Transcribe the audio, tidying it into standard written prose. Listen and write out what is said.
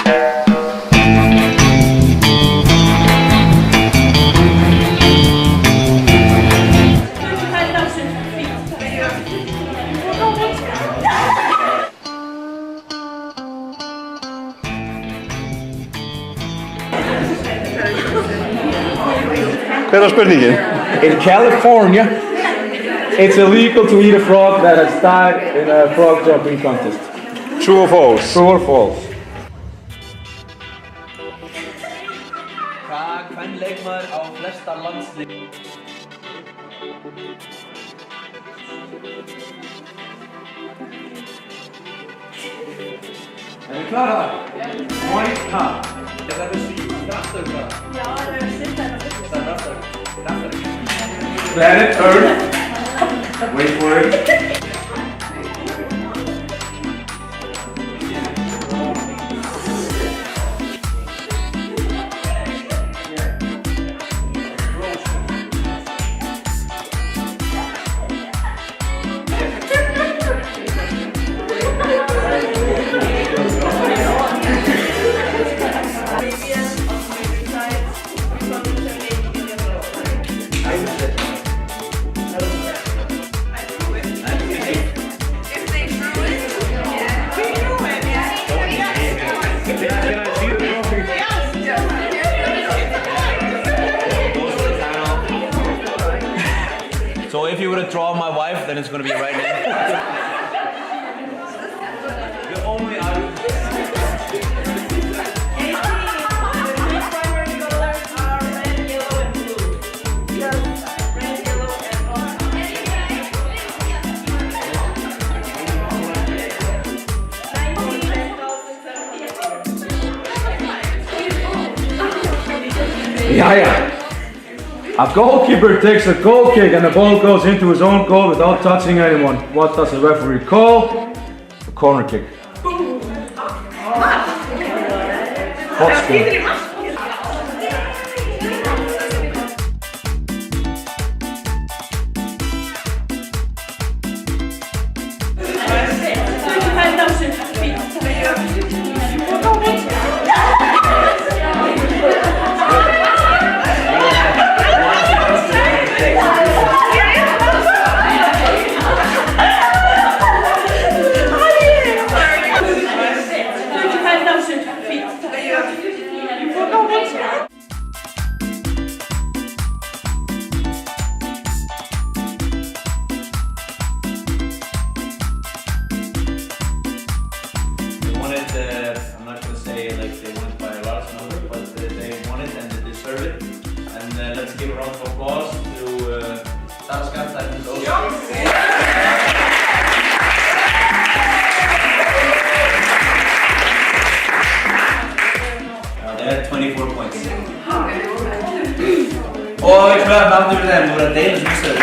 Hver er spurningin? In California, it's illegal to eat a frog that has died in a frog jumping contest. True or false? True or false? Hvaða kvenleikmaður á flesta landslið? Er þið klárar? White Cup. Er það þessi kraftaug það? Já, það er styrta þetta. Það er kraftaug. Planet Earth. Wait for it. So if you were to draw my wife, then it's going to be right now. You're only out. Yeah. A goalkeeper takes a goal kick and the ball goes into his own goal without touching anyone. What does the referee call? A corner kick. Hotspur. I'm not going to say like they won it by a large number, but they won it and they deserve it. And let's give a round of applause to Sara Skatta and those. They had 24 points. Og við klöðum aftur fyrir þeim, þú voru að deila sem